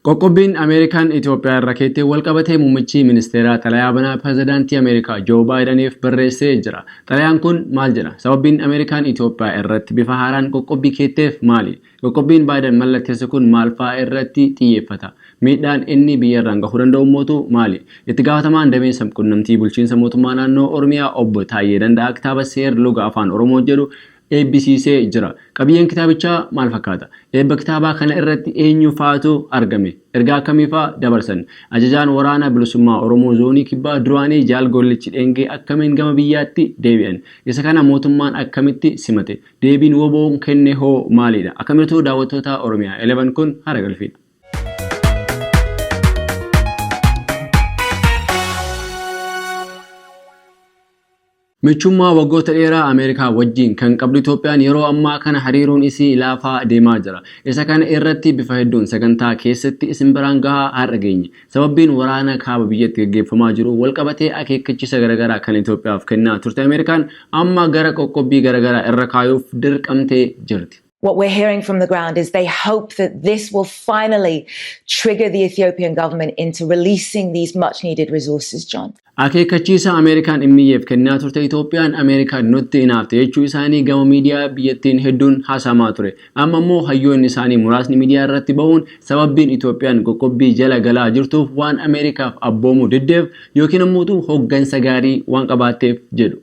Qoqqobbiin Ameerikaan Itoophiyaa irraa keettee walqabatee muummichi ministeeraa xalayaa banaa pirezidaantii Ameerikaa Joo Baayidaniif barreessee jira. Xalayaan kun maal jedha? Sababbiin Ameerikaan Itoophiyaa irratti bifa haaraan qoqqobbii keetteef maali? Qoqqobbiin Baayidan mallatteesse kun maal fa'aa irratti xiyyeeffata? Miidhaan inni biyyarraan gahuu danda'u mootu maali? Itti gaafatamaan damee quunnamtii bulchiinsa mootummaa naannoo Oromiyaa obbo Taayyee Danda'aa kitaaba seer luga afaan Oromoo jedhu eebbisiisee jira. Qabiyyeen kitaabichaa maal fakkaata? Eebba kitaabaa kana irratti eenyu faatu argame? Ergaa akkamii fa'aa dabarsan? Ajajaan waraana bilisummaa Oromoo zoonii kibbaa duraanii Jaal Gollichi Dhengee akkamiin gama biyyaatti deebi'an? Isa kana mootummaan akkamitti simate? Deebiin woboon kenne hoo maalidha? Akkamitti daawwattoota Oromiyaa 11 kun hara galfiidha. Michummaa waggoota dheeraa Ameerikaa wajjin kan qabdu Itoophiyaan yeroo ammaa kana hariiroon isii laafaa deemaa jira. Isa kana irratti bifa hedduun sagantaa keessatti isin biraan gahaa har'a geenye. Sababbiin waraana kaaba biyyatti gaggeeffamaa jiru walqabatee akeekkachiisa garaagaraa kan Itoophiyaaf kennaa turte Ameerikaan amma gara qoqqobbii garaagaraa irra kaayuuf dirqamtee jirti. What we're hearing from the ground is they hope that this will finally trigger the Ethiopian government into releasing these much needed resources, John. Akeekkachiisa Ameerikaan immiyeef kennaa turte Itoophiyaan Ameerikaan nutti hinaafte jechuu isaanii gama miidiyaa biyyattiin hedduun haasamaa ture. Amma immoo hayyoonni isaanii muraasni miidiyaa irratti bahuun sababbiin Itoophiyaan qoqqobbii jala galaa jirtuuf waan Ameerikaaf abboomuu diddeef yookiin immoo hoggansa gaarii waan qabaatteef jedhu.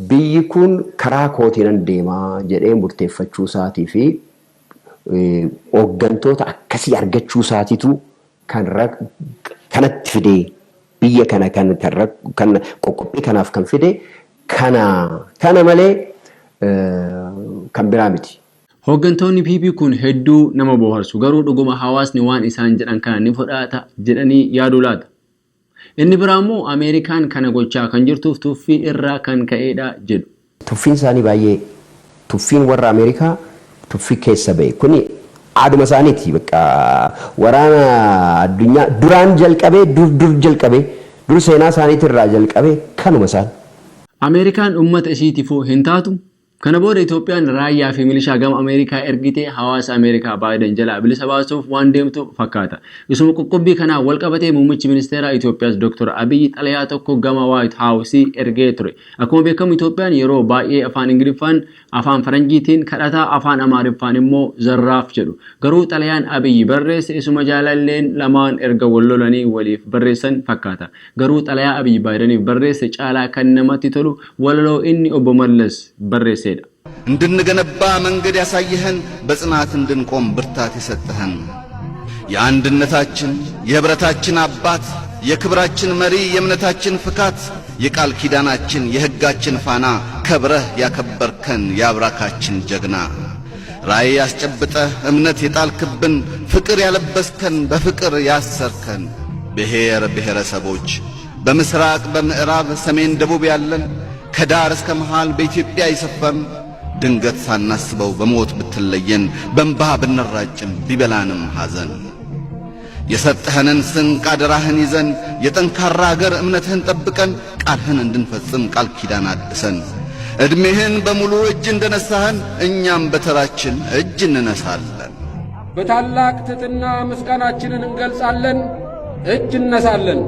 Biyyi kun karaa kootiin deemaa jedhee murteeffachuu isaatii fi hooggantoota akkasii argachuu isaatiitu kanatti fidee biyya kana kan qoqqobbii kanaaf kan fide kana malee kan biraa miti. Hooggantoonni PP kun hedduu nama bohaarsu garuu dhuguma hawaasni waan isaan jedhan kana ni fudhata jedhanii yaaduu laata? Inni biraammoo Ameerikaan kana gochaa kan jirtuuf tuffii irraa kan ka'eedha jedhu. Tuffiin isaanii baay'ee tuffiin warra Ameerikaa tuffii keessa ba'e kuni aaduma isaaniiti bakka waraana addunyaa duraan jalqabee dur seenaa isaaniitirraa jalqabee kanuma isaan. Ameerikaan uummata isiitiifuu hin taatu. Kana booda Itoophiyaan raayyaa fi milishaa gama Ameerikaa ergitee hawaasa Ameerikaa Baayidan jalaa bilisa baasuuf waan deemtu fakkaata. Isuma qoqqobbii kanaa walqabatee muummichi ministeeraa Itoophiyaas Dr. Abiy xalayaa tokko gama White House ergee ture. Akkuma beekamu Itoophiyaan yeroo baay'ee afaan Ingiliffaan, afaan Faranjiitiin kadhataa afaan Amaariffaan immoo zarraaf jedhu. Garuu xalayaan Abiy barreesse isuma jaalalleen lamaan erga wallolanii waliif barreessan fakkaata. Garuu xalayaa Abiy Baayidaniif barreesse caalaa kan namatti tolu walaloo inni obbo Mallas barreesse. እንድንገነባ መንገድ ያሳየህን በጽናት እንድንቆም ብርታት የሰጠህን የአንድነታችን የህብረታችን አባት የክብራችን መሪ የእምነታችን ፍካት የቃል ኪዳናችን የሕጋችን ፋና ከብረህ ያከበርከን የአብራካችን ጀግና ራእይ ያስጨብጠህ እምነት የጣልክብን ፍቅር ያለበስከን በፍቅር ያሰርከን ብሔር ብሔረሰቦች በምስራቅ በምዕራብ ሰሜን ደቡብ ያለን ከዳር እስከ መሃል በኢትዮጵያ ይሰፈን ድንገት ሳናስበው በሞት ብትለየን በእንባ ብንራጭም ቢበላንም ሐዘን የሰጠህንን ስንቅ አደራህን ይዘን የጠንካራ አገር እምነትህን ጠብቀን ቃልህን እንድንፈጽም ቃል ኪዳን አድሰን ዕድሜህን በሙሉ እጅ እንደነሳህን እኛም በተራችን እጅ እንነሳለን። በታላቅ ትሕትና ምስጋናችንን እንገልጻለን። እጅ እንነሳለን።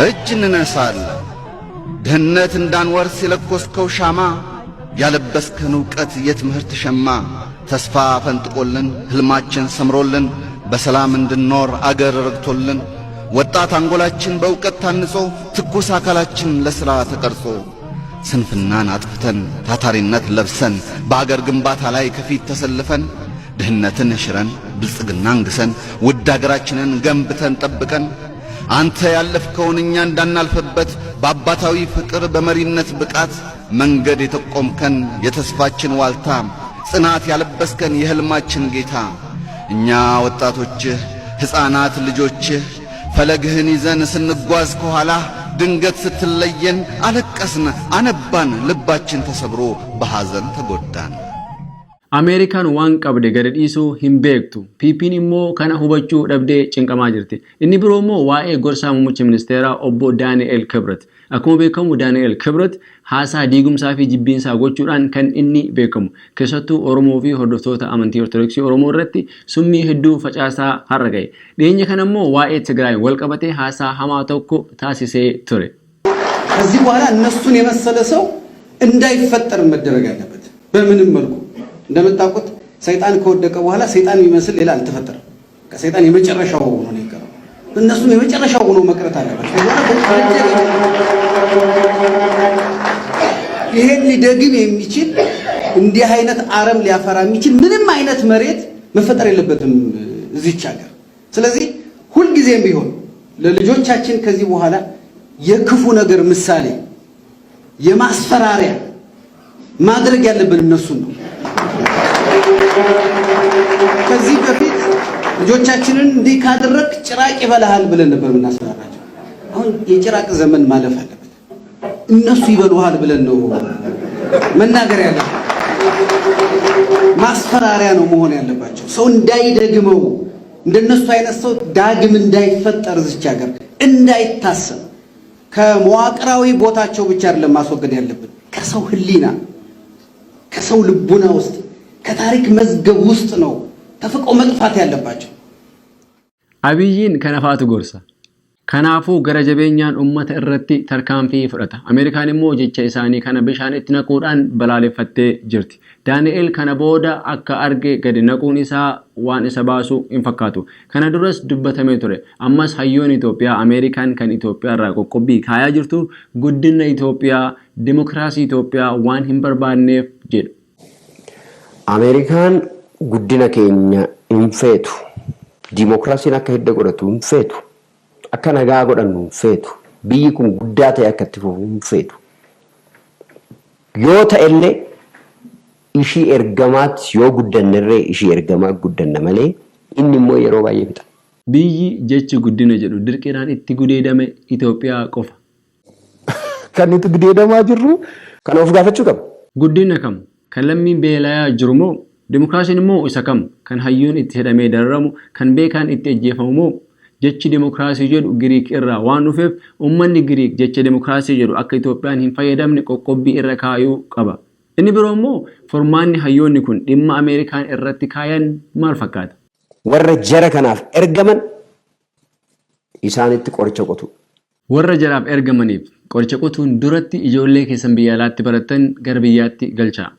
እጅ እንነሳለን። ድህነት እንዳንወርስ የለኮስከው ሻማ ያለበስከን ዕውቀት የትምህርት ሸማ ተስፋ ፈንጥቆልን ሕልማችን ሰምሮልን በሰላም እንድንኖር አገር ረግቶልን ወጣት አንጎላችን በዕውቀት ታንጾ ትኩስ አካላችን ለሥራ ተቀርጾ ስንፍናን አጥፍተን ታታሪነት ለብሰን በአገር ግንባታ ላይ ከፊት ተሰልፈን ድህነትን ሽረን ብልጽግናን ግሰን ውድ አገራችንን ገንብተን ጠብቀን አንተ ያለፍከውን እኛ እንዳናልፈበት በአባታዊ ፍቅር በመሪነት ብቃት መንገድ የተቆምከን የተስፋችን ዋልታ ጽናት ያለበስከን የሕልማችን ጌታ እኛ ወጣቶችህ ሕፃናት ልጆችህ ፈለግህን ይዘን ስንጓዝ ከኋላ ድንገት ስትለየን አለቀስን አነባን ልባችን ተሰብሮ በሐዘን ተጎዳን። Ameerikaan waan qabde gadi dhiisuu hin beektu. PP'n immoo kana hubachuu dhabdee cinqamaa jirti. Inni biroo immoo waa'ee gorsaa muummicha ministeeraa obbo Daani'el Kibret. Akkuma beekamu Daani'el Kibret haasaa diigumsaa fi jibbiinsaa gochuudhaan kan inni beekamu. Keessattuu Oromoo fi hordoftoota amantii Ortodoksii Oromoo irratti summii hedduu facaasaa har'a ga'e. Dhiyeenya kana immoo waa'ee Tigraay wal qabatee haasaa hamaa tokko taasisee ture. ከዚህ በኋላ እነሱን የመሰለ ሰው እንዳይፈጠር መደረግ አለበት። በምንም መልኩ እንደምታውቁት ሰይጣን ከወደቀ በኋላ ሰይጣን የሚመስል ሌላ አልተፈጠረም። ከሰይጣን የመጨረሻው ሆኖ ነው የቀረው። እነሱም የመጨረሻው ሆኖ መቅረት አለባቸው። ይሄን ሊደግም የሚችል እንዲህ አይነት አረም ሊያፈራ የሚችል ምንም አይነት መሬት መፈጠር የለበትም እዚች ሀገር። ስለዚህ ሁልጊዜም ቢሆን ለልጆቻችን ከዚህ በኋላ የክፉ ነገር ምሳሌ የማስፈራሪያ ማድረግ ያለብን እነሱን ነው። ከዚህ በፊት ልጆቻችንን እንዲህ ካደረክ ጭራቅ ይበላሃል ብለን ነበር የምናስፈራራቸው። አሁን የጭራቅ ዘመን ማለፍ አለበት። እነሱ ይበሉሃል ብለን ነው መናገር ያለብን። ማስፈራሪያ ነው መሆን ያለባቸው። ሰው እንዳይደግመው እንደነሱ አይነት ሰው ዳግም እንዳይፈጠር እዚች ሀገር እንዳይታሰብ ከመዋቅራዊ ቦታቸው ብቻ አይደለም ማስወገድ ያለብን፣ ከሰው ህሊና ከሰው ልቡና ውስጥ ከታሪክ መዝገብ ውስጥ ነው ተፈቀው መጥፋት ያለባቸው። አብይን ከነፋቱ ጎርሳ ከናፉ ገረጀበኛን ኡመተ እረቲ ተርካንፊ ፍረታ አሜሪካን ሞ ጀቻ ኢሳኒ ከነ በሻን እትነቁዳን በላለፈቴ ጅርቲ ዳንኤል ከነ ቦዳ አካ አርጌ ገድ ነቁን ኢሳ ዋን ኢሰባሱ ኢንፈካቱ ከነ ድረስ ድበተሜ ቱሬ አማስ ሀዮን ኢትዮጵያ አሜሪካን ከን ኢትዮጵያ ራ ቆቆቢ ካያ ጅርቱ ጉድነ ኢትዮጵያ ዲሞክራሲ ኢትዮጵያ ዋን ሂምበርባኔፍ ጀድ አሜሪካን ጉድነ ኬኛ ኢንፌቱ ዲሞክራሲን አከሄደ ጎረቱ ኢንፌቱ akka nagaa godhannu feetu biyyi kun guddaa ta'e akka itti fufu feetu yoo ta'ellee ishii ergamaatti yoo guddannerree ishii ergamaa guddanna malee inni immoo yeroo baay'ee fixa. Biyyi jechi guddina jedhu dirqiidhaan itti gudeedame Itoophiyaa qofa. Kan itti gudeedamaa jirru kan of gaafachuu qaba. Guddina kam kan lammiin beelayaa jiru moo dimokiraasiin immoo isa kam kan hayyuun itti hidhamee dararamu kan beekaan itti ajjeefamu moo jechi demokraasii jedhu Giriik irraa waan dhufeef ummanni Giriik jecha demokraasii jedhu akka Itoophiyaan hin fayyadamne qoqqobbii irra kaayuu qaba. Inni biroo immoo formaanni hayyoonni kun dhimma Ameerikaan irratti kaayan maal fakkaata? Warra jara kanaaf ergaman isaanitti qoricha qotu. Warra jaraaf ergamaniif qoricha qotuun duratti ijoollee keessan biyya alaatti baratan gara biyyaatti galchaa.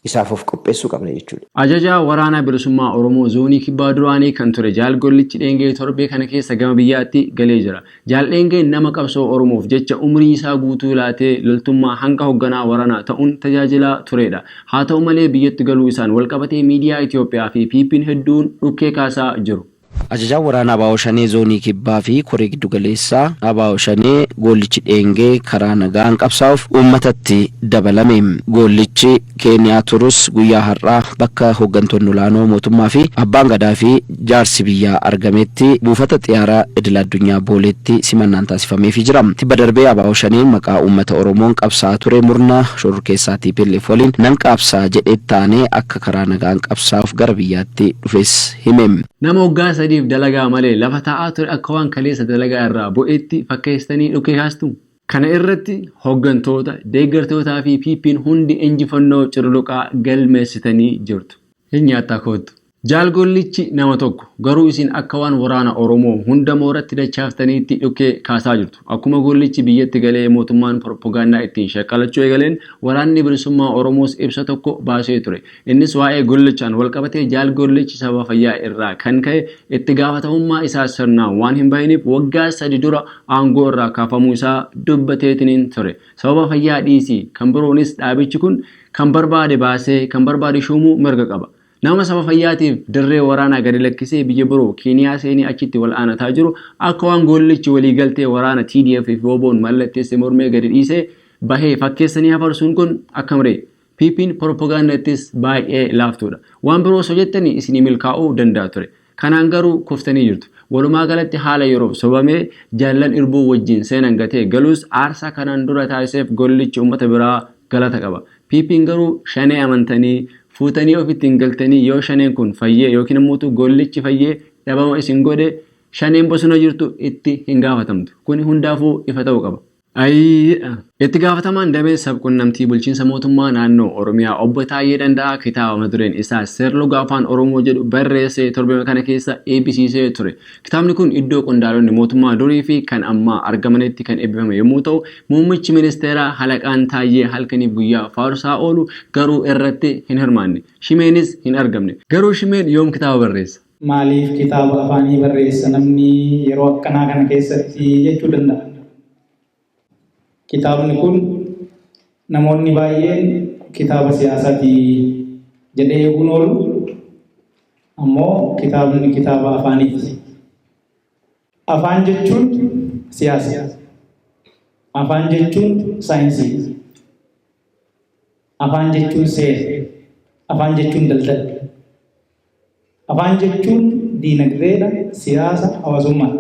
Isaaf of qopheessuu qabna jechuudha. Ajajaa waraanaa bilisummaa Oromoo zoonii kibbaa duraanii kan ture Jaal Gollichi Dheengee torbee kana keessa gama biyyaatti galee jira. Jaal Dheengeen nama qabsoo Oromoof jecha umrii isaa guutuu laatee loltummaa hanga hoogganaa waraanaa ta'uun tajaajilaa turedha. Haa ta'u malee biyyatti galuu isaan walqabatee miidiyaa Itoophiyaa fi PP'n hedduun dhukkee kaasaa jiru. Ajajaa waraanaa Abaa Shanee zoonii kibbaa fi koree giddu galeessaa Abaa Shanee Gollichi Dheengee karaa nagaan qabsaa'uuf uummatatti dabalame. Gollichi Keeniyaa turus guyyaa har'aa bakka hooggantoonni olaanoo mootummaa fi abbaan gadaa fi jaarsi biyyaa argametti buufata xiyyaaraa idil addunyaa booleetti simannaan taasifameefii jira. Tibba darbee Abaa Shaneen maqaa uummata Oromoon qabsaa'aa ture murna shororkeessaatii PLF waliin nan qabsaa jedhee taanee akka karaa nagaan qabsaa'uuf gara biyyaatti dhufes hime. Nama waggaa sadiif dalagaa malee lafa taa'aa ture akka waan kaleessa dalagaa irraa bu'eetti fakkeessanii dhukkee kaastu. Kana irratti hooggantoota, deeggartootaa fi PP'n hundi injifannoo cirluqaa galmeessitanii jirtu. Hin nyaattaa kootu. Jaal Gollichi nama tokko garuu isin akka waan waraana Oromoo hunda mooratti dachaaftaniitti dhukkee kaasaa jirtu. Akkuma Gollichi biyyatti galee mootummaan propagaandaa ittiin shaqqalachuu eegaleen waraanni bilisummaa Oromoos ibsa tokko baasee ture. Innis waa'ee Gollichaan walqabatee Jaal Gollichi sababa fayyaa irraa kan ka'e itti gaafatamummaa isaa sirnaan waan hin bahiniif waggaa 3 dura aangoo irraa kaafamuu isaa dubbateetiin ture. Sababa fayyaa dhiisii kan biroonis dhaabichi kun kan barbaade baasee kan barbaade shuumuu mirga qaba. Nama sababa fayyaatiif dirree waraanaa gadi lakkisee biyya biroo Keeniyaa seenii achitti wal aanataa jiru akka waan Gollichi walii galtee waraana TDF fi WBO'n mallatteesse mormee gadi dhiisee bahee fakkeessanii hafarsuun kun akkamree PP'n propagaandaattis baay'ee laaftuudha. Waan biroo sojettanii isinii milkaa'uu danda'a ture. Kanaan garuu kuftanii jirtu. Walumaa galatti haala yeroo sobamee jaallan irbuu wajjin seenan gatee galuus aarsaa kanaan dura taasiseef Gollichi uummata biraa galata qaba. PP'n garuu shanee amantanii fuutanii ofitti hin galtanii yoo shaneen kun fayyee yookiin immoo gollichi fayyee dhabama isin godhe shaneen bosona jirtu itti hin gaafatamtu. Kuni hundaafuu ifa ta'uu qaba. Itti gaafatamaan damee sabquunnamtii bulchiinsa mootummaa naannoo Oromiyaa obbo Taayyee Danda'aa kitaaba mata dureen isaa Seerluga Afaan Oromoo jedhu barreessee torban kana keessa eebbisiisee ture. Kitaabni kun iddoo qondaalonni mootummaa durii fi kan ammaa argamanitti kan eebbifame yommuu ta'u, muummichi ministeeraa Halaqaan Taayyee halkanii guyyaa faarsaa oolu garuu irratti hin hirmaanne. Shimeenis hin argamne. Garuu Shimeen yoom kitaaba barreessa? Maaliif kitaaba afaanii barreessa namni yeroo akkanaa kana keessatti jechuu danda'a? Kitaabni kun namoonni baay'een kitaaba siyaasaati jedhee eeguun oolu, ammoo kitaabni kitaaba afaaniiti. Afaan jechuun siyaasa. Afaan jechuun saayinsii. Afaan jechuun seera. Afaan jechuun daldala. Afaan jechuun diinagdeedha, siyaasa, hawaasummaa.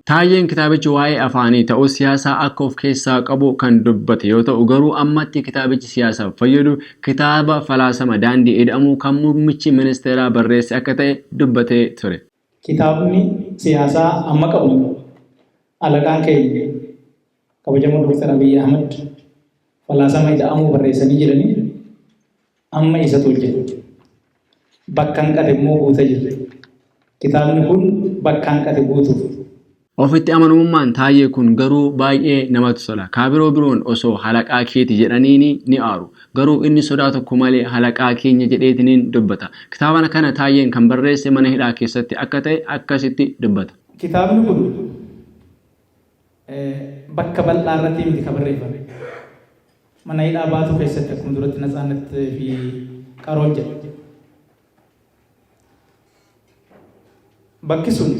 Taayyeen kitaabichi waa'ee afaanii ta'uu siyaasaa akka of keessaa qabu kan dubbate yoo ta'u, garuu ammatti kitaabichi siyaasaaf fayyadu kitaaba falaasama daandii jedhamu kan muummichi ministeeraa barreesse akka ta'e dubbatee ture. Kitaabni siyaasaa amma qabu Halaqaan keenya kabajamoo Dr. Abiy Ahmed falaasama jedhamu barreessanii jiranii amma isa hojjetu. Bakka hanqate immoo guuta jira. Kitaabni kun bakka hanqate guutuuf. Ofitti amanamummaan Taayyee kun garuu baay'ee namatti tola. Kaabiroo biroon osoo halaqaa keeti jedhaniini ni aaru. Garuu inni sodaa tokko malee halaqaa keenya jedheetiniin dubbata. Kitaaba kana Taayyeen kan barreesse mana hidhaa keessatti akka ta'e akkasitti dubbata. Kitaabni kun bakka bal'aa irratti miti kan barreeffame. Mana hidhaa baatu keessatti akkuma duratti Natsaannat fi Qaroon jedha. Bakki sun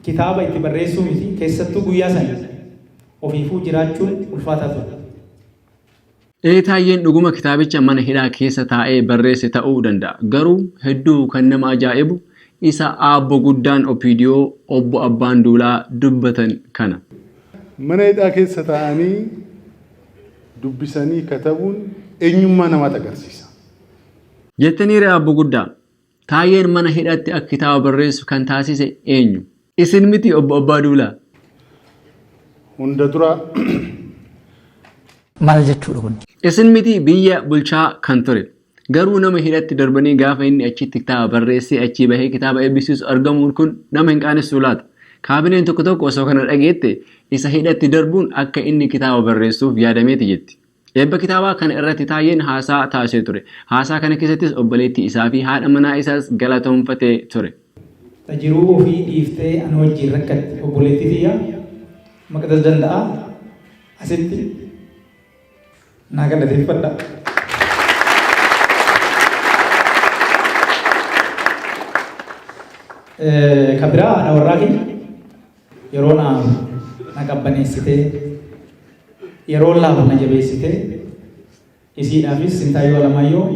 kitaaba itti barreessuu miti, keessattuu guyyaa sana ofiifuu jiraachuun ulfaataa ture. Taayyeen dhuguma kitaabicha mana hidhaa keessa taa'ee barreesse ta'uu danda'a. Garuu hedduu kan nama ajaa'ibu isa aabbo guddaan OPDO obbo Abbaan Duulaa dubbatan kana. Mana hidhaa keessa taa'anii dubbisanii katabuun eenyummaa namaatti agarsiisa. Jettanii aabbo guddaa Taayyeen mana hidhatti akka kitaaba barreessu kan taasise eenyu? Isin miti obbo Abbaa Duulaa. Hunda dura maal jechuudha kun? Isin miti biyya bulchaa kan ture. Garuu nama hidhatti darbanii gaafa inni achitti kitaaba barreessee achii bahee kitaaba eebbisiisu argamuun kun nama hin qaanessu laata? Kaabineen tokko tokko osoo kana dhageette isa hidhatti darbuun akka inni kitaaba barreessuuf yaadameeti jetti. Eebba kitaabaa kana irratti Taayyeen haasaa taasisee ture. Haasaa kana keessattis obboleettii isaa fi haadha manaa isaas galatoomfatee ture. Tajiruu ofii dhiiftee ana wajjin rakkatti obboleettii tiyya maqaa danda'a asitti naa galateeffadha. Kabiraa haadha warraa keenya yeroo na qabbaneessitee yeroo laafa na jabeessitee isiidhaafis Sintaayyoo Alamaayyoo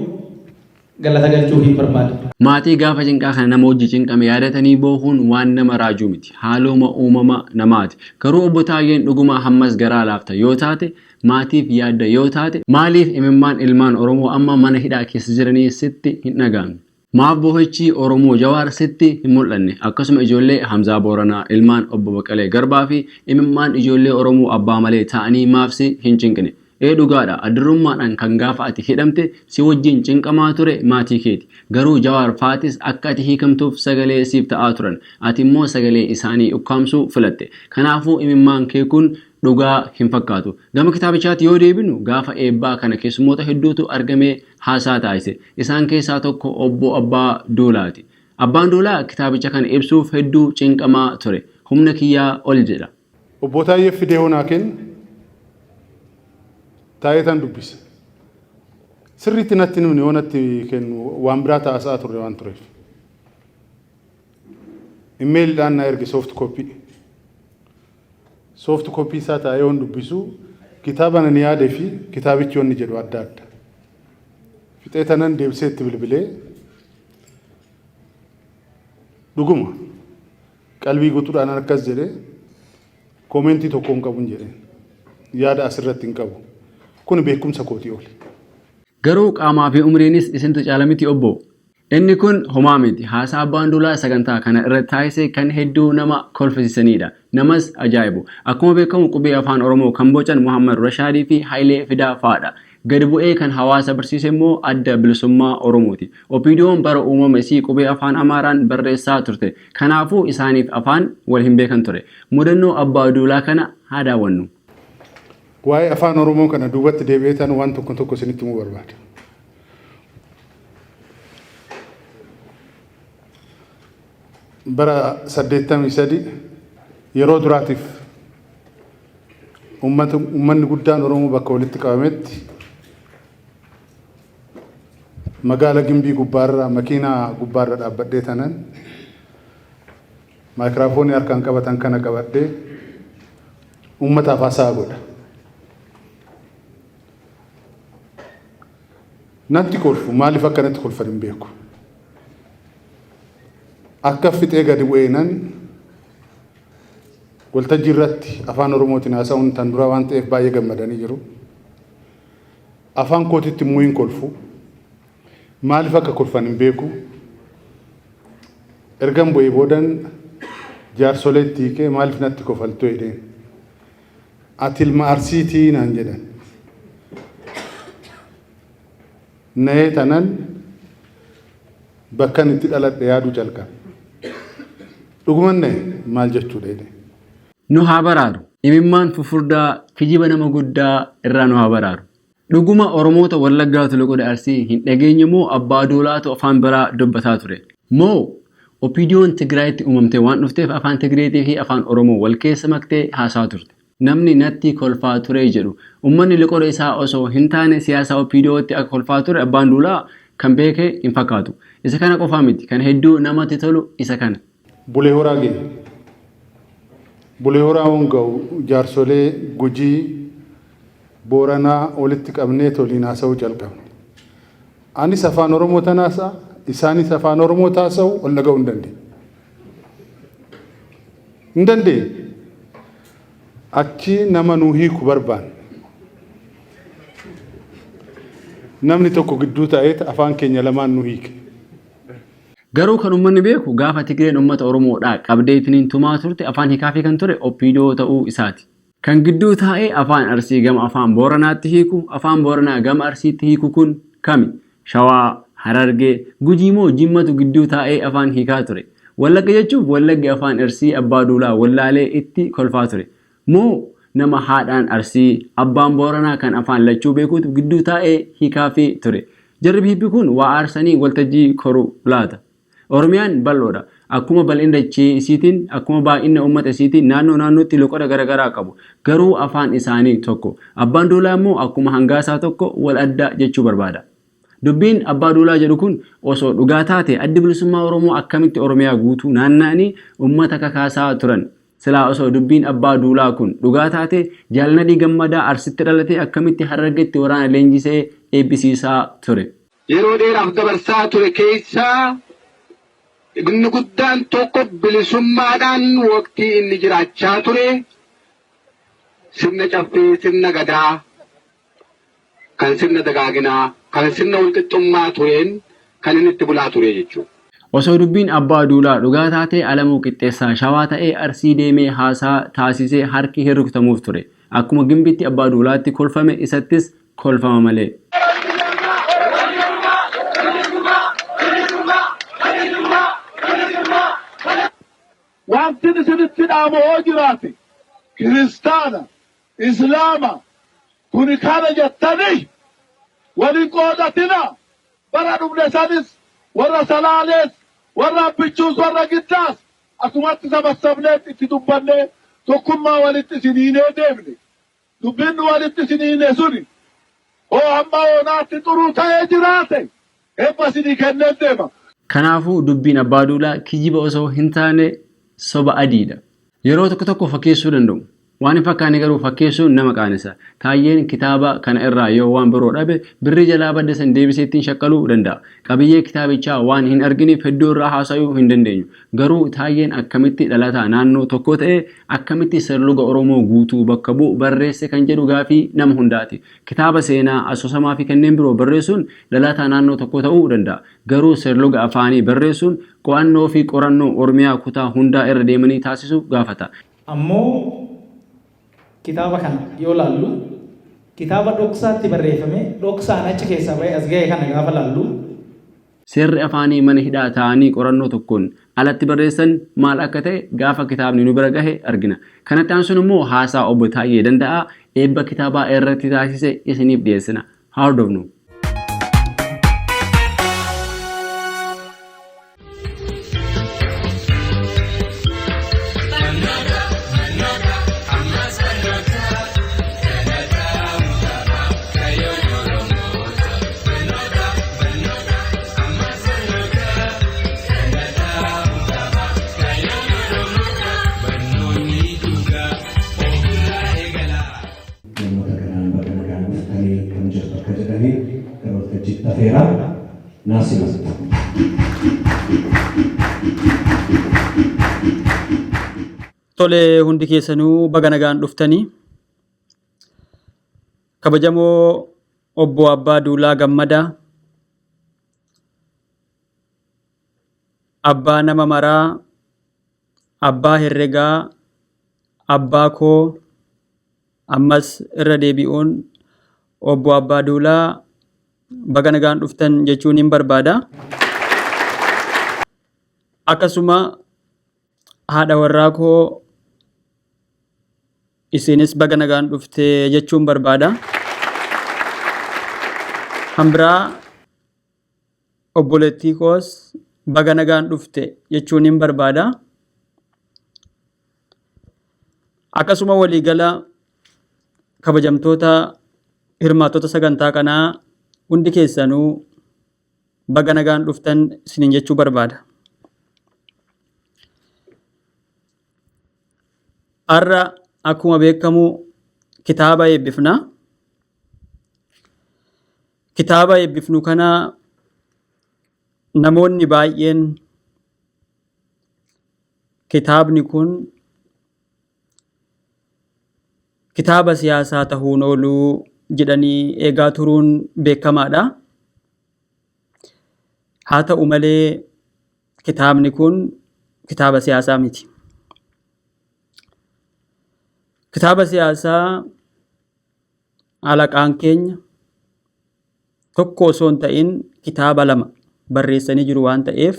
galata galchuu hin barbaadu. Maatii gaafa cinqaa kana nama hojii cinqame yaadatanii boohuun waan nama raajuu miti. Haaluma uumama namaati. Garuu obbo Taayyeen dhuguma hammas garaa laafta yoo taate maatiif yaadda yoo taate maaliif imimmaan ilmaan Oromoo amma mana hidhaa keessa jiranii sitti hin dhagaamne? Maaf bohichi Oromoo Jawaar sitti hin mul'anne? Akkasuma ijoollee Hamzaa Booranaa ilmaan obbo Baqqalee Garbaa fi imimmaan ijoollee Oromoo abbaa malee ta'anii maafsi hin cinqine? Dhugaadha addarummaadhaan kan gaafa ati hidhamte si wajjin cinqamaa ture maatii keeti. Garuu Jawaar faatis akka ati hiikamtuuf sagalee siif ta'aa turan. Ati immoo sagalee isaanii ukkaamsuu filatte. Kanaafuu imimmaan kee kun dhugaa hin fakkaatu. Gama kitaabichaatti yoo deebinu gaafa eebbaa kana keessummoota hedduutu argamee haasaa taasise. Isaan keessaa tokko obbo Abbaa Duulaati. Abbaan Duulaa kitaabicha kana ibsuuf hedduu cinqamaa ture. Humna kiyyaa ol jedha. Obbo Taayyee fidee honaa kennu Taayeetan dubbisa. Sirriitti natti nimni yoonatti kennu waan biraa taasisaa turre waan tureef. Imeeliidhaan na erge soft copy. Soft copy isaa taa'ee yoon dubbisu kitaaba nan yaadee fi kitaabichi yoonni jedhu adda adda. Fixee tanan deebisee itti bilbilee dhuguma qalbii guutuudhaan akkas jedhee koomentii tokko hin qabu jedheen yaada asirratti hin qabu. Kun beekumsa kooti oli. Garuu qaamaa fi umriinis isintu caalamiti obbo. Inni kun homaa miti. Haasaa abbaan duulaa sagantaa kana irratti taasise kan hedduu nama kolfisiisanidha. Namas ajaa'ibu. Akkuma beekamu qubee afaan Oromoo kan bocan Muhammad Rashaadii fi Hayilee Fidaa fa'aadha. Gadi bu'ee kan hawaasa barsiise immoo adda bilisummaa Oromooti. Opiidiyoon bara uumama isii qubee afaan Amaaraan barreessaa turte. Kanaafuu isaaniif afaan wal hin beekan ture. Mudannoo abbaa duulaa kana haa daawwannu. Waa'ee afaan Oromoo kana duubatti deebi'eetan waan tokko isinitti himuu barbaada. Bara 83 yeroo duraatiif uummanni guddaan Oromoo bakka walitti qabametti magaala Gimbii gubbaarra makiinaa gubbaarra dhaabbadhee tanan maayikiraafoonii harkaan qabatan kana qabadhee uummataaf haasaa godha. Natti kolfu maaliif akkanatti kolfan hin beeku. Akka fixee gadi bu'eenan waltajjii irratti afaan Oromootiin haasa'uun tan dura waan ta'eef baay'ee gammadanii jiru. Afaan kootitti immoo hin kolfu. Maaliif akka kolfan hin beeku. Ergan bu'ee boodan jaarsoleetti hiikee maaliif natti kofaltu jedheen. Ati ilma Arsiitii naan jedhan. Na'ee tanan bakkan itti dhaladhe yaaduu calqabe. Dhugumanne maal jechuudha jedhe. Nu haa baraaru. Imimmaan fufurdaa kijiba nama guddaa irraa nu haa baraaru. Dhuguma Oromoota Wallaggaatu Loqoda Arsii hin dhageenye moo abbaa duulaatu afaan biraa dubbataa ture? Moo Opiidiyoon Tigraayitti uumamtee waan dhufteef afaan Tigreetii fi afaan Oromoo wal keessa maktee haasaa turte. Namni natti kolfaa ture jedhu uummanni Loqoda isaa osoo hin taane siyaasa Opiidiyootti akka kolfaa ture abbaan duulaa kan beeke hin fakkaatu. Isa kana qofaa miti kan hedduu namatti tolu isa kana. Bulee horaa gee. Bulee horaa honga'u jaarsolee Gujii Booranaa walitti qabnee toliin haasa'uu jalqabne. Anis afaan Oromoo tanaasaa isaanis afaan Oromoo taasa'u ol dhaga'uu hin dandeenye. Hin dandeenye. Achi nama nuu hiiku barbaanne. Namni tokko gidduu taa'ee afaan keenya lamaan nuu hiike. Garuu kan uummanni beeku gaafa Tigreen uummata Oromoodhaa qabdeetiniin tumaa turte afaan hiikaa fi kan ture Opiidiyoo ta'uu isaati. Kan gidduu taa'ee afaan Arsii gama afaan Booranaatti hiiku, afaan Booranaa gama Arsiitti hiiku kun kami? Shawaa, Harargee, Gujii moo Jimmatu gidduu taa'ee afaan hiikaa ture? Wallagga jechuun Wallaggi afaan Arsii abbaa duulaa wallaalee itti kolfaa ture. Moo nama haadhaan Arsii abbaan Booranaa kan afaan lachuu beekuutu gidduu taa'ee hiikaa fi ture. Jarri hiibbi kun waa aarsanii waltajjii koru laata. Oromiyaan bal'oodha. Akkuma bal'ina dachee isiitiin, akkuma baay'ina uummata isiitiin naannootti loqoda garaagaraa qabu. Garuu afaan isaanii tokko. Abbaan duulaa immoo akkuma hangaasaa tokko wal adda jechuu barbaada. Dubbiin abbaa duulaa jedhu kun osoo dhugaa taate addi bilisummaa Oromoo akkamitti Oromiyaa guutuu naanna'anii uummata kakaasaa turan. Silaa osoo dubbiin abbaa duulaa kun dhugaa taate Jaalnadii Gammadaa Arsitti dhalatee akkamitti Harargeetti waraana leenjisee eebbisiisaa ture. Yeroo dheeraaf dabarsaa ture keessaa inni guddaan tokko bilisummaadhaan waqtii inni jiraachaa ture sirna caffee, sirna gadaa, kan sirna dagaaginaa, kan sirna walqixxummaa tureen kan inni itti bulaa ture jechuudha. Osoo dubbiin abbaa duulaa dhugaa taatee Alamuu Qixxeessaa Shawaa ta'ee Arsii deemee haasaa taasisee harki hirruktamuuf ture. Akkuma Gimbitti abbaa duulaatti kolfame isattis kolfama malee. Wanti isinitti dhaamoo jiraate kiristaana, islaama kuni kana jettanii waliin qoodatina bara dhumne sanis warra salaalees warra abbichuus warra giddaas asumatti sabassabnee itti dubbannee tokkummaa walitti isiniinee deemne dubbiin walitti isiniine suni oo hamma oonaatti xuruu ta'ee jiraate eebba isinii kenneen deema. Kanaafuu dubbiin abbaa duulaa kijiba osoo hin taane soba adiidha. Yeroo tokko fakkeessuu danda'u. waan fakkaane garuu fakkeessuun nama qaanisa. Taayyeen kitaaba kana irraa yoo waan biroo dhabe birri jalaa badda san deebisee ittiin shakkaluu danda'a. Qabiyyee kitaabichaa waan hin argineef hedduu irraa haasa'uu hin dandeenyu. Garuu taayyeen akkamitti dhalataa naannoo tokko ta'e akkamitti sirluga Oromoo guutuu bakka bu'u barreesse kan jedhu gaafii nama hundaati. Kitaaba seenaa, asoosamaa fi kanneen biroo barreessuun dhalataa naannoo tokko ta'uu danda'a. Garuu sirluga afaanii barreessuun qo'annoo fi qorannoo Oromiyaa kutaa hundaa irra deemanii taasisu gaafata. Ammoo kitaaba kana yoo laallu kitaaba dhoksaatti barreeffame dhoksaan achi keessaa ba'ee as ga'e kana gaafa laallu seerri afaanii mana hidhaa ta'anii qorannoo tokkoon alatti barreessan maal akka ta'e gaafa kitaabni nu bira gahe argina. Kanatti aansuun immoo haasaa obbo Taayyee Danda'aa eebba kitaabaa irratti taasise isiniif dhiyeessina. Haa hordofnu. Tole hundi keessanuu baga nagaan dhuftanii kabajamoo obbo Abbaa Duulaa Gammadaa abbaa nama maraa abbaa herregaa abbaa koo ammas irra deebi'uun obbo Abbaa Duulaa baga nagaan dhuftan jechuun hin barbaada. Akkasuma haadha warraa koo isinis baga nagaan dhufte jechuun barbaada. Hambiraa obboleettii koos baga nagaan dhufte jechuun hin barbaada. Akkasuma waliigala kabajamtoota hirmaattota sagantaa kanaa hundi keessanuu baga nagaan dhuftan isiniin jechuu barbaada. Har'a akkuma beekamu kitaaba eebbifna. Kitaaba eebbifnu kana namoonni baay'een kitaabni kun kitaaba siyaasaa ta'uun ooluu jedhanii eegaa turuun beekamaadha. Haa ta'u malee kitaabni kun kitaaba siyaasaa miti. Kitaaba siyaasaa alaqaan keenya tokko osoo hin ta'in kitaaba lama barreessanii jiru waan ta'eef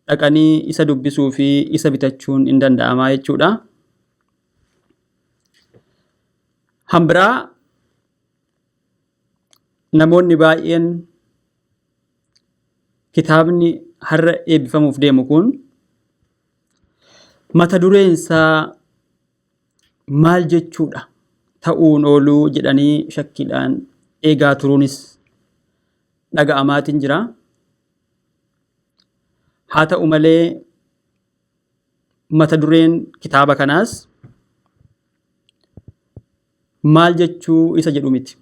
dhaqanii isa dubbisuu fi isa bitachuun hin danda'amaa jechuudha. Hambiraa namoonni baay'een kitaabni har'a eebbifamuuf deemu kun mata dureen isaa maal jechuudha ta'uun ooluu jedhanii shakkiidhaan eegaa turuunis dhaga'amaatiin jira. Haa ta'u malee mata dureen kitaaba kanaas maal jechuu isa jedhu miti.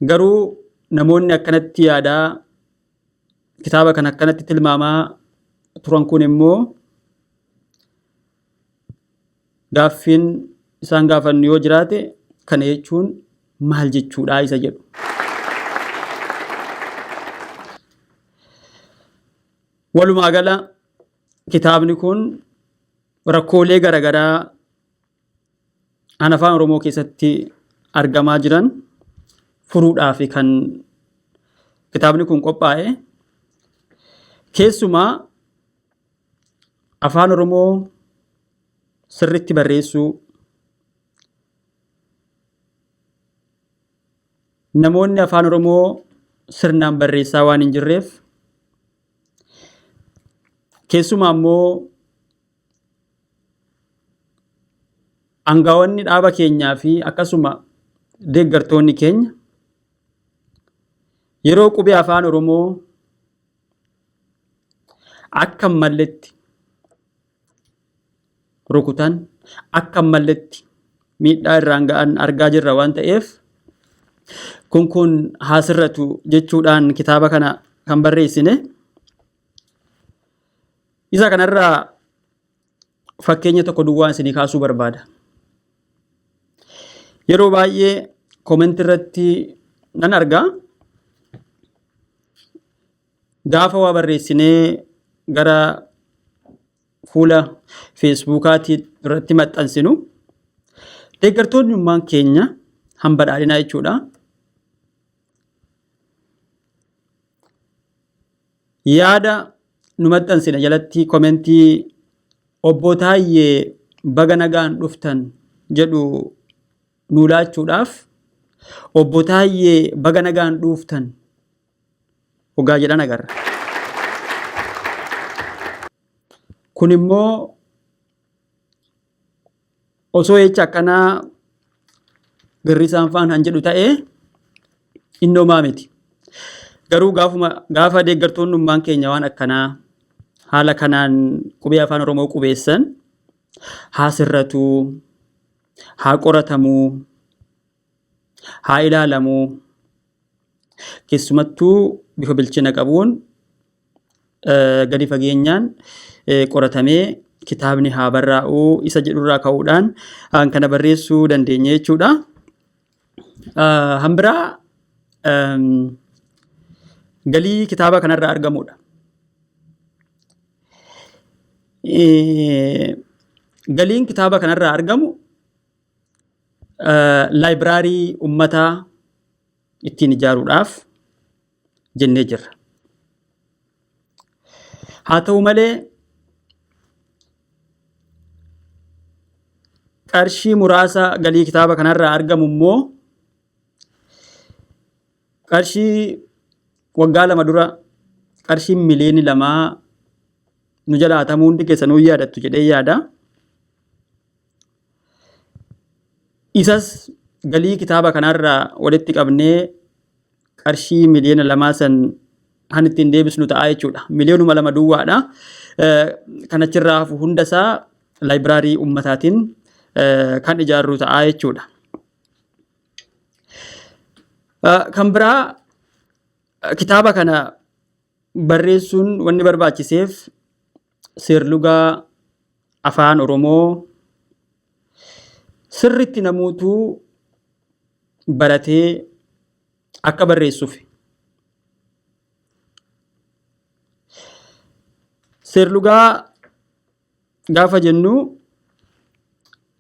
Garuu namoonni akkanatti yaadaa kitaaba kana akkanatti tilmaamaa turan kun immoo gaaffiin isaan gaafannu yoo jiraate kana jechuun maal jechuudha isa jedhu. Walumaa gala kitaabni kun rakkoolee garaagaraa afaan Oromoo keessatti argamaa jiran furuudhaaf kan kitaabni kun qophaa'e. Keessumaa afaan Oromoo sirriitti barreessuu, namoonni afaan Oromoo sirnaan barreessaa waan hin jirreef, keessumaa immoo aangawoonni dhaaba keenyaa fi akkasuma deeggartoonni keenya yeroo qubee afaan Oromoo akka malletti rukutan akka malletti miidhaa irraan ga'an argaa jirra waan ta'eef kun haasirratu jechuudhaan kitaaba kana kan barreessine. Isa kanarraa fakkeenya tokko duwwaan isinii kaasuu barbaada. Yeroo baay'ee koomentii irratti nan argaa gaafa waa barreessinee gara fuula feesbuukaatii irratti maxxansinu deeggartoonni ummaan keenya hambadhaadhinaa jechuudha. Yaada nu maxxansine jalatti koomentii obbo Taayyee baga nagaan dhuftan jedhu nuu laachuudhaaf obbo Taayyee baga nagaan dhuftan ogaa jedhan agarra. Kun immoo osoo jecha akkanaa girrisaan faan han jedhu ta'ee innoomaa miti. Garuu gaafa deeggartoonni ummaan keenya waan akkanaa haala kanaan qubee afaan Oromoo qubeessan haa sirratuu, haa qoratamuu, haa ilaalamuu, keessumattuu bifa bilchina qabuun gadi fageenyaan qoratamee kitaabni haa barraa'uu isa jedhurraa ka'uudhaan kana barreessuu dandeenya jechuudha. Hambiraa galii kitaaba kanarraa argamudha. Galiin kitaaba kanarraa argamu laayibraarii ummataa ittiin ijaaruudhaaf jennee jirra. Haa ta'u malee qarshii muraasa galii kitaaba kanarraa argamu immoo qarshii waggaa 2 dura qarshii miliyoona 2 nu jalaatamuu hundi keessanuu yaadattu jedhee yaada. Isas galii kitaaba kanarraa walitti qabnee qarshii miliyoona 2 san han ittiin deebisnu ta'a jechuudha. Miliyoonuma 2 duwwaadha. Kan achirraa hafu hundasaa laayibraarii ummataatiin kan ijaarru ta'a jechuudha. Kan biraa kitaaba kana barreessuun wanni barbaachiseef seerlugaa afaan Oromoo sirritti namuutuu baratee akka barreessuuf. Seerlugaa gaafa jennu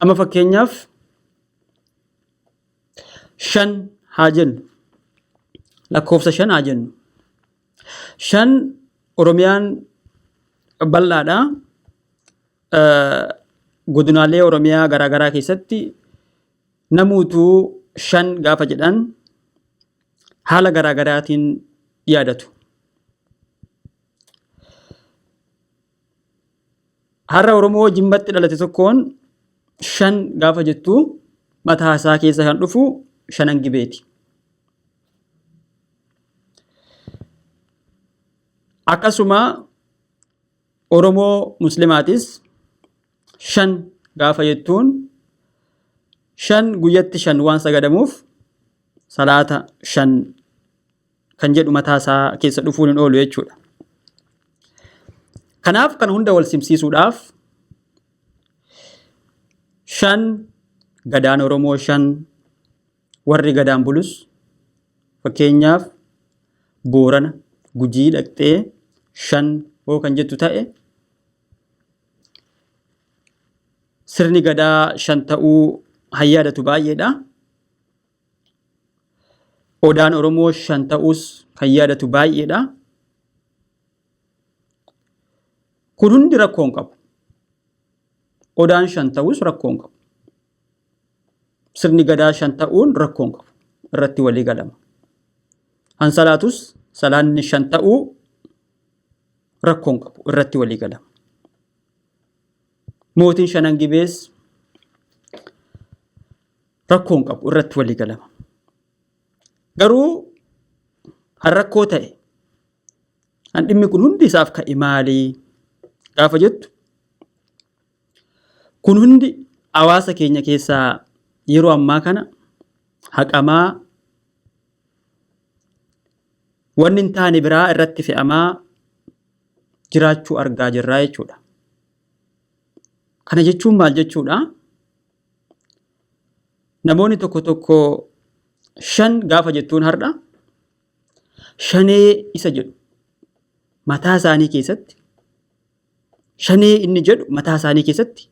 amma fakkeenyaaf 5 haa jennu. Lakkoofsa 5 haa jennu. 5 Oromiyaan bal'aadha. Godinaalee Oromiyaa garaagaraa keessatti namuutuu 5 gaafa jedhan haala garaagaraatiin yaadatu. Har'a Oromoo Jimmatti dhalate tokkoon 5 gaafa jettu mataa isaa keessa kan dhufu 5 gibeeti. Akkasuma Oromoo Muslimaatis 5 gaafa jettuun 5 guyyatti 5 waan sagadamuuf salaata 5 kan jedhu mataa isaa keessa dhufuun hin oolu jechuudha. Kanaaf kan hunda wal simsiisuudhaaf 5 gadaan Oromoo 5 warri gadaan bulus fakkeenyaaf Boorana Gujii dhaqxee 5 kan jettu ta'e sirni gadaa 5 ta'uu hayyaadatu baay'eedha. Odaan Oromoo 5 ta'uus kan yaadatu baay'eedha. Kun hundi rakkoo hin qabu. Odaan 5 ta'uus rakkoo hin qabu. Sirni gadaa 5 ta'uun rakkoo hin qabu. Irratti walii galama. Hansalaatus salaanni 5 ta'uu rakkoo hin qabu. Irratti walii galama. Mootiin 5 gibees rakkoo hin qabu. Irratti walii galama. Garuu han rakkoo ta'e han dhimmi kun hundi isaaf ka'e maalii gaafa jettu Kun hundi hawaasa keenya keessaa yeroo ammaa kana haqamaa wanni hin taane biraa irratti fe'amaa jiraachuu argaa jirra jechuudha. Kana jechuun maal jechuudha? Namoonni tokko tokko shan gaafa jettuun har'a shanee isa jedhu mataa isaanii keessatti shanee inni jedhu mataa isaanii keessatti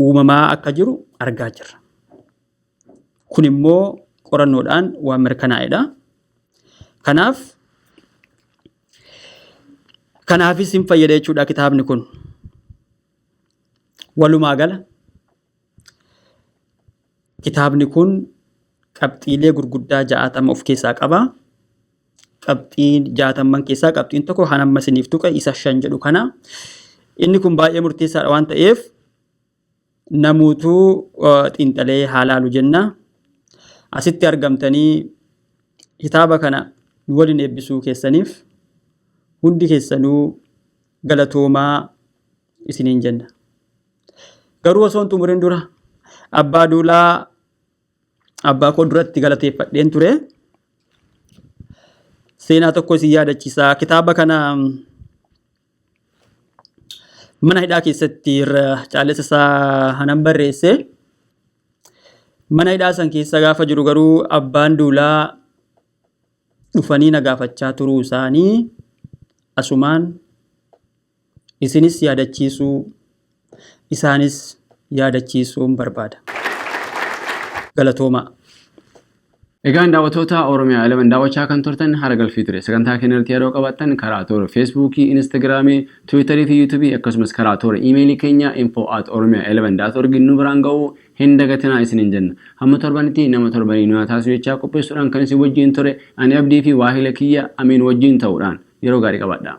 uumamaa akka jiru argaa jirra. Kun immoo qorannoodhaan waan mirkanaa'edha. Kanaafis hin fayyada jechuudha kitaabni kun. Walumaa gala kitaabni kun qabxiilee gurguddaa 60 of keessaa qaba. Qabxiin 60 keessaa qabxiin tokko kan amma isiniif tuqe isa 5 jedhu kana. Inni kun baay'ee murteessaadha waan ta'eef namuutuu xiinxalee haa laalu jenna. Asitti argamtanii kitaaba kana waliin eebbisuu keessaniif hundi keessanuu galatoomaa isiniin jenna. Garuu osoo hin xumurin dura abbaa duulaa abbaa koo duratti galateeffadheen ture. Seenaa tokko isin yaadachiisa. Kitaaba kana mana hidhaa keessatti caalessa isaa hanan barreesse. Mana hidhaa san keessa gaafa jiru garuu abbaan duulaa dhufanii na gaafachaa turuu isaanii asumaan isinis yaadachiisuu isaanis yaadachiisuun barbaada. Galatoomaa. Egaan daawwattoota Oromiyaa 11 daawwachaa kan turtan hara galfii ture. Sagantaa keenya irratti yeroo qabaattan karaa toora Feesbuukii, Instagiraamii, Tiwiitarii fi Yuutuubii akkasumas karaa toora iimeelii keenya info@oromia11.org nu biraan ga'uu hin dagatinaa isiniin jenna. Hamma torbanitti nama torbanii nu taasisuu jechaa qopheessuudhaan kan isin wajjin ture ani Abdii fi Waahila Kiyya Amiin wajjin ta'uudhaan yeroo gaarii qabaadhaa.